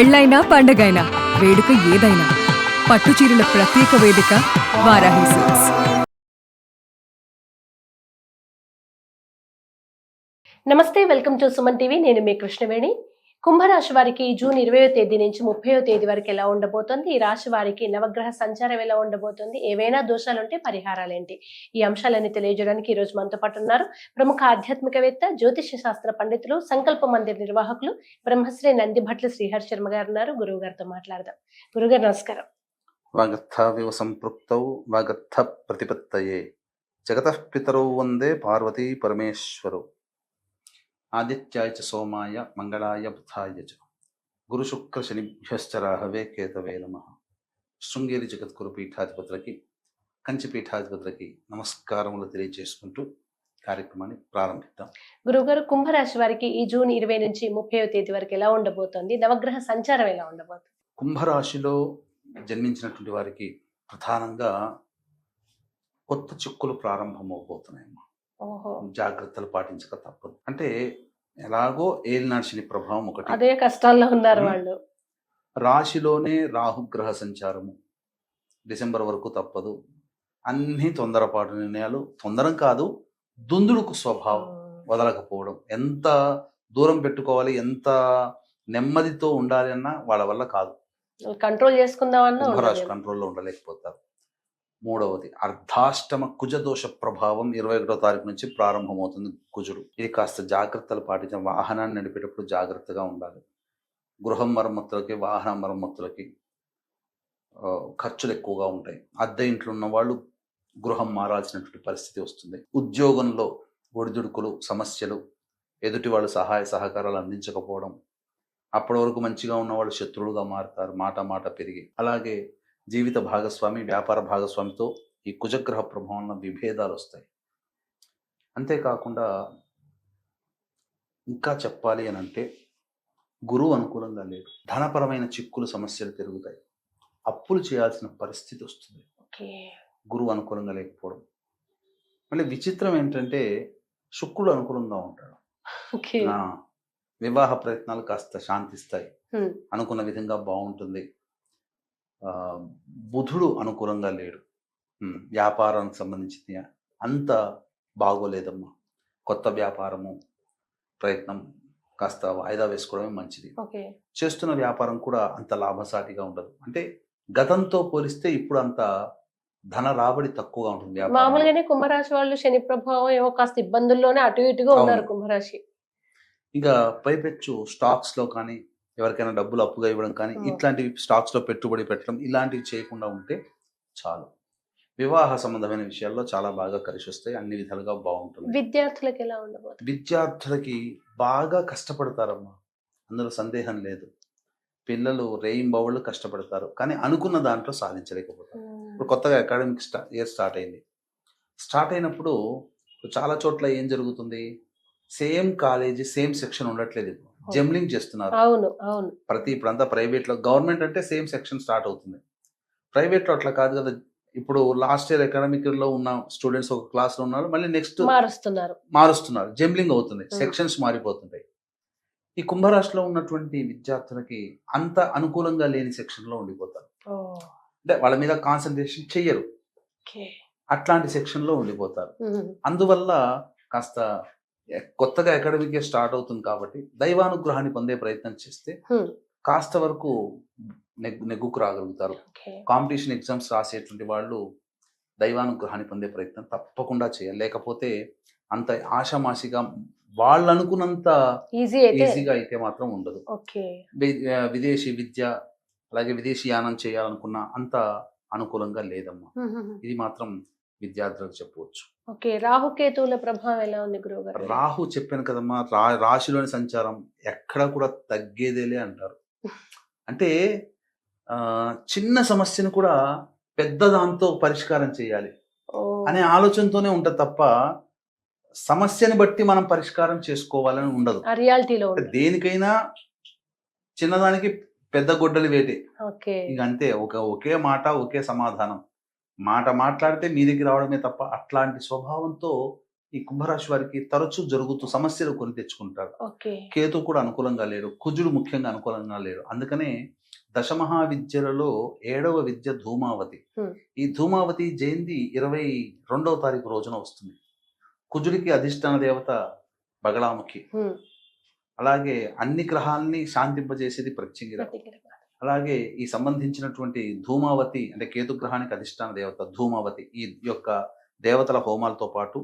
పెళ్ళైనా పండగైనా వేడుక ఏదైనా పట్టుచీరల ప్రత్యేక వేదిక వారాహి సిల్క్స్. నమస్తే, వెల్కమ్ టు సుమన్ టీవీ. నేను మీ కృష్ణవేణి. కుంభరాశి వారికి జూన్ 20వ తేదీ నుంచి 30వ తేదీ వరకు ఎలా ఉండబోతోంది, ఈ రాశి వారికి నవగ్రహ సంచారం ఎలా ఉండబోతోంది, ఏవైనా దోషాలుంటే పరిహారాలేంటి, ఈ అంశాలన్నీ తెలియజేయడానికి ఈ రోజు మనతో పాటు ఉన్నారు ప్రముఖ ఆధ్యాత్మికవేత్త, జ్యోతిష్య శాస్త్ర పండితులు, సంకల్ప మందిర్ నిర్వాహకులు బ్రహ్మశ్రీ నందిభట్ల శ్రీహరి శర్మ గారు ఉన్నారు. గురువు గారితో మాట్లాడదాం. గురుగారు నమస్కారం. వాగర్థావివ సంపృక్తౌ వాగర్థ ప్రతిపత్తయే జగతః పితరౌ వందే పార్వతీ పరమేశ్వరౌ. ఆదిత్యాయ చ సోమాయ మంగళాయ బుధాయ చ గురు శుక్ర శనిభ్యశ్చ రాహవే కేతవే నమః. శృంగేరి జగద్గురు పీఠాధిపతులకి, కంచి పీఠాధిపతులకి నమస్కారములు తెలియజేసుకుంటూ కార్యక్రమాన్ని ప్రారంభిద్దాం. గురువుగారు, కుంభరాశి వారికి ఈ జూన్ 20 నుంచి 30వ తేదీ వరకు ఎలా ఉండబోతోంది, నవగ్రహ సంచారం ఎలా ఉండబోతుంది? కుంభరాశిలో జన్మించినటువంటి వారికి ప్రధానంగా కొత్త చిక్కులు ప్రారంభమవబోతున్నాయమ్మా. ఓహో, జాగ్రత్తలు పాటించక తప్పదు. అంటే ఎలాగో ఏలినాటి శని ప్రభావం ఒకటి, అదే కష్టాల్లో ఉన్నారు వాళ్ళు. రాశిలోనే రాహుగ్రహ సంచారము డిసెంబర్ వరకు తప్పదు. అన్ని తొందరపాటు నిర్ణయాలు, తొందరం కాదు దుందుడుకు స్వభావం, వదలకపోవడం, ఎంత దూరం పెట్టుకోవాలి, ఎంత నెమ్మదితో ఉండాలి అన్నా వాళ్ళ వల్ల కాదు. కంట్రోల్ చేసుకుందామన్నా కుంభరాశి కంట్రోల్లో ఉండలేకపోతారు. మూడవది అర్ధాష్టమ కుజదోష ప్రభావం 21వ తారీఖు నుంచి ప్రారంభమవుతుంది. కుజుడు, ఇది కాస్త జాగ్రత్తలు పాటించాలి. వాహనాన్ని నడిపేటప్పుడు జాగ్రత్తగా ఉండాలి. గృహం మరమ్మతులకి, వాహన మరమ్మతులకి ఖర్చులు ఎక్కువగా ఉంటాయి. అద్దె ఇంట్లో ఉన్న వాళ్ళు గృహం మారాల్సినటువంటి పరిస్థితి వస్తుంది. ఉద్యోగంలో ఒడిదుడుకులు, సమస్యలు, ఎదుటి వాళ్ళు సహాయ సహకారాలు అందించకపోవడం, అప్పటి వరకు మంచిగా ఉన్నవాళ్ళు శత్రువులుగా మారుతారు, మాట పెరిగి. అలాగే జీవిత భాగస్వామి, వ్యాపార భాగస్వామితో ఈ కుజగ్రహ ప్రభావంలో విభేదాలు వస్తాయి. అంతేకాకుండా ఇంకా చెప్పాలి అని అంటే గురువు అనుకూలంగా లేడు. ధనపరమైన చిక్కులు, సమస్యలు పెరుగుతాయి. అప్పులు చేయాల్సిన పరిస్థితి వస్తుంది, గురువు అనుకూలంగా లేకపోవడం. మళ్ళీ విచిత్రం ఏంటంటే శుక్రుడు అనుకూలంగా ఉంటాడు. వివాహ ప్రయత్నాలు కాస్త శాంతిస్తాయి, అనుకున్న విధంగా బాగుంటుంది. బుధుడు అనుకూలంగా లేడు, వ్యాపారానికి సంబంధించి అంత బాగోలేదమ్మా. కొత్త వ్యాపారము ప్రయత్నం కాస్త వాయిదా వేసుకోవడమే మంచిది. చేస్తున్న వ్యాపారం కూడా అంత లాభసాటిగా ఉండదు. అంటే గతంతో పోలిస్తే ఇప్పుడు అంత ధన రాబడి తక్కువగా ఉంటుంది. మామూలుగానే కుంభరాశి వాళ్ళు శని ప్రభావం ఏమో కాస్త ఇబ్బందుల్లోనే అటు ఇటుగా ఉన్నారు కుంభరాశి. ఇక పైపెచ్చు స్టాక్స్ లో కానీ, ఎవరికైనా డబ్బులు అప్పుగా ఇవ్వడం కానీ, ఇట్లాంటివి స్టాక్స్ లో పెట్టుబడి పెట్టడం, ఇలాంటివి చేయకుండా ఉంటే చాలు. వివాహ సంబంధమైన విషయాల్లో చాలా బాగా కలిసి వస్తాయి, అన్ని విధాలుగా బాగుంటుంది. విద్యార్థులకి ఎలా ఉండబోతుంది? విద్యార్థులకి బాగా కష్టపడతారమ్మా, అందులో సందేహం లేదు. పిల్లలు రేయింబవళ్ళు కష్టపడతారు, కానీ అనుకున్న దాంట్లో సాధించలేకపోతారు. ఇప్పుడు కొత్తగా అకాడమిక్ ఇయర్ స్టార్ట్ అయింది. స్టార్ట్ అయినప్పుడు చాలా చోట్ల ఏం జరుగుతుంది, సేమ్ కాలేజీ, సేమ్ సెక్షన్ ఉండట్లేదు. జంబ్లింగ్ చేస్తున్నారు. ఇప్పుడంతా ప్రైవేట్ లో, గవర్నమెంట్ అంటే సేమ్ సెక్షన్ స్టార్ట్ అవుతుంది. ప్రైవేట్ లో అట్లా కాదు కదా. ఇప్పుడు లాస్ట్ ఇయర్ అకాడమిక్ లో ఉన్న స్టూడెంట్స్ ఒక క్లాస్ లో ఉన్నారు, మళ్ళీ నెక్స్ట్ మారుస్తున్నారు, జంబ్లింగ్ అవుతుంది, సెక్షన్స్ మారిపోతుంటాయి. ఈ కుంభరాశిలో ఉన్నటువంటి విద్యార్థులకి అంత అనుకూలంగా లేని సెక్షన్ లో ఉండిపోతారు. అంటే వాళ్ళ మీద కాన్సన్ట్రేషన్ చెయ్యరు, అట్లాంటి సెక్షన్ లో ఉండిపోతారు. అందువల్ల కాస్త కొత్తగా అకాడమిక్ ఇయర్ స్టార్ట్ అవుతుంది కాబట్టి దైవానుగ్రహాన్ని పొందే ప్రయత్నం చేస్తే కాస్త వరకు నెగ్గుకు రాగలుగుతారు. కాంపిటీషన్ ఎగ్జామ్స్ రాసేటువంటి వాళ్ళు దైవానుగ్రహాన్ని పొందే ప్రయత్నం తప్పకుండా చేయాలి. లేకపోతే అంత ఆషామాషిగా వాళ్ళు అనుకున్నంత ఈజీగా అయితే మాత్రం ఉండదు. విదేశీ విద్య, అలాగే విదేశీ యానం చేయాలనుకున్న అంత అనుకూలంగా లేదమ్మా. ఇది మాత్రం విద్యార్థులకు చెప్పవచ్చు. రాహుకేతువుల ప్రభావం ఎలా ఉంది గురువుగారు? రాహు చెప్పాను కదమ్మా, రాశిలోని సంచారం ఎక్కడ కూడా తగ్గేదేలే అంటారు. అంటే చిన్న సమస్యను కూడా పెద్ద దాంతో పరిష్కారం చేయాలి అనే ఆలోచనతోనే ఉంటది తప్ప సమస్యని బట్టి మనం పరిష్కారం చేసుకోవాలని ఉండదు. దేనికైనా చిన్నదానికి పెద్ద గొడ్డలి వేటే, ఇక అంతే. ఒకే మాట, ఒకే సమాధానం. మాట్లాడితే మీ దగ్గర రావడమే తప్ప అట్లాంటి స్వభావంతో ఈ కుంభరాశి వారికి తరచూ జరుగుతూ సమస్యలు కొని తెచ్చుకుంటారు. ఓకే. కేతు కూడా అనుకూలంగా లేడు, కుజుడు ముఖ్యంగా అనుకూలంగా లేడు. అందుకనే దశమహావిద్యలలో 7వ విద్య ధూమావతి. Hmm. ఈ ధూమావతి జయంతి 22వ తారీఖు రోజున వస్తుంది. కుజుడికి అధిష్టాన దేవత బగళాముఖి. Hmm. అలాగే అన్ని గ్రహాలని శాంతింపజేసేది ప్రత్యంగిర. అలాగే ఈ సంబంధించినటువంటి ధూమావతి అంటే కేతు గ్రహానికి అధిష్టాన దేవత ధూమావతి. ఈ యొక్క దేవతల హోమాలతో పాటు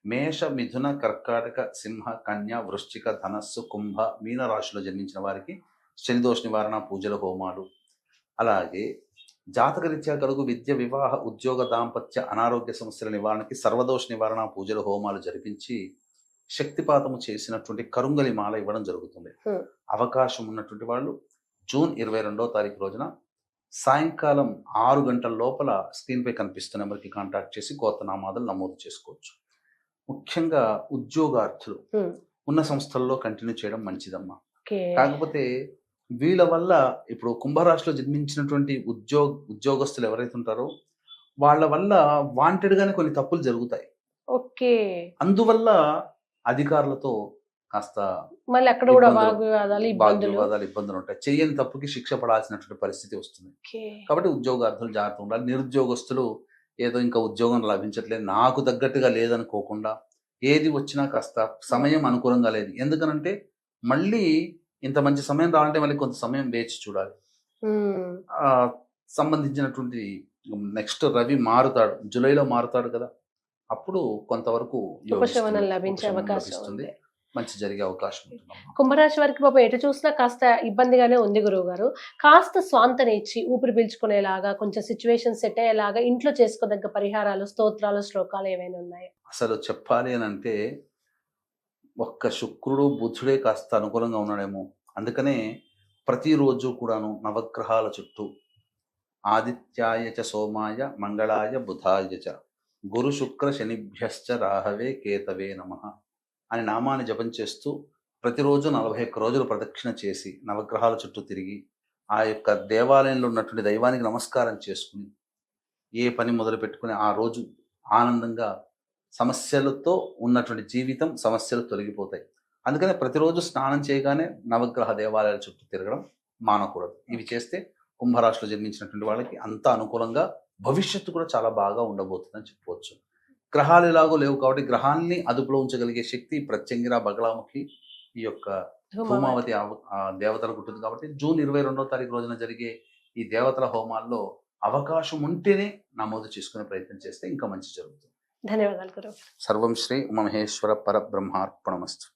మేష, మిథున, కర్కాటక, సింహ, కన్య, వృశ్చిక, ధనస్సు, కుంభ, మీన రాశిలో జన్మించిన వారికి శనిదోష నివారణ పూజల హోమాలు, అలాగే జాతకరీత్యా కలుగు విద్య, వివాహ, ఉద్యోగ, దాంపత్య, అనారోగ్య సమస్యల నివారణకి సర్వదోష నివారణ పూజల హోమాలు జరిపించి శక్తిపాతము చేసినటువంటి కరుంగలి మాల ఇవ్వడం జరుగుతుంది. అవకాశం ఉన్నటువంటి వాళ్ళు జూన్ 22వ తారీఖు రోజున సాయంకాలం 6 గంటల లోపల స్క్రీన్పై కనిపిస్తున్న నెంబర్కి కాంటాక్ట్ చేసి గోత్రనామాదులు నమోదు చేసుకోవచ్చు. ముఖ్యంగా ఉద్యోగార్థులు ఉన్న సంస్థల్లో కంటిన్యూ చేయడం మంచిదమ్మా. కాకపోతే వీళ్ళ వల్ల ఇప్పుడు కుంభరాశిలో జన్మించినటువంటి ఉద్యోగస్తులు ఎవరైతే ఉంటారో వాళ్ళ వల్ల వాంటెడ్ గానే కొన్ని తప్పులు జరుగుతాయి. ఓకే. అందువల్ల అధికారులతో కాస్త మళ్ళీ అక్కడ కూడా వాగ్వివాదాలు, ఇబ్బందులు ఉంటాయి. చెయ్యని తప్పుకి శిక్ష పడాల్సినటువంటి పరిస్థితి వస్తుంది. కాబట్టి ఉద్యోగార్థులు జాగ్రత్త ఉండాలి. నిరుద్యోగస్తులు ఏదో ఇంకా ఉద్యోగం లభించట్లేదు, నాకు తగ్గట్టుగా లేదనుకోకుండా ఏది వచ్చినా కాస్త సమయం అనుకూలంగా లేదు. ఎందుకనంటే మళ్ళీ ఇంత మంచి సమయం రావాలంటే మళ్ళీ కొంత సమయం వేచి చూడాలి. సంబంధించినటువంటి నెక్స్ట్ రవి మారుతాడు, జూలైలో మారుతాడు కదా, అప్పుడు కొంతవరకు ఉపశమనం లభించే అవకాశం ఉంది. మంచి జరిగే అవకాశం ఉంటుంది. కుంభరాశి వారికి పాపం ఎటు చూసినా కాస్త ఇబ్బందిగానే ఉంది గురువు గారు. కాస్త స్వాంతనిచ్చి ఊపిరి పీల్చుకునేలాగా, కొంచెం సిచ్యువేషన్ సెట్ అయ్యేలాగా ఇంట్లో చేసుకోదగ్గ పరిహారాలు, స్తోత్రాలు, శ్లోకాలు ఏమైనా ఉన్నాయా? అసలు చెప్పాలి అని అంటే ఒక్క శుక్రుడు, బుధుడే కాస్త అనుకూలంగా ఉన్నాడేమో. అందుకనే ప్రతిరోజు కూడాను నవగ్రహాల చుట్టూ ఆదిత్యాయ చ సోమాయ మంగళాయ బుధాయ చ గురు శుక్ర శనిభ్యశ్చ రాహవే కేతవే నమః అని నామాన్ని జపం చేస్తూ ప్రతిరోజు 41 రోజులు ప్రదక్షిణ చేసి నవగ్రహాల చుట్టూ తిరిగి ఆ యొక్క దేవాలయంలో ఉన్నటువంటి దైవానికి నమస్కారం చేసుకుని ఏ పని మొదలు పెట్టుకుని ఆ రోజు ఆనందంగా సమస్యలతో ఉన్నటువంటి జీవితం సమస్యలు తొలగిపోతాయి. అందుకనే ప్రతిరోజు స్నానం చేయగానే నవగ్రహ దేవాలయాల చుట్టూ తిరగడం మానకూడదు. ఇవి చేస్తే కుంభరాశిలో జన్మించినటువంటి వాళ్ళకి అంత అనుకూలంగా భవిష్యత్తు కూడా చాలా బాగా ఉండబోతుందని చెప్పవచ్చు. గ్రహాలు ఎలాగో లేవు కాబట్టి గ్రహాన్ని అదుపులో ఉంచగలిగే శక్తి ప్రత్యంగిర, బగళాముఖి, ఈ యొక్క ధూమావతి దేవతలకు ఉంటుంది. కాబట్టి జూన్ 22వ తారీఖు రోజున జరిగే ఈ దేవతల హోమాల్లో అవకాశం ఉంటేనే నమోదు చేసుకునే ప్రయత్నం చేస్తే ఇంకా మంచి జరుగుతుంది. ధన్యవాదాలు గురువు. సర్వం శ్రీ ఉమామహేశ్వర పరబ్రహ్మార్పణమస్తు.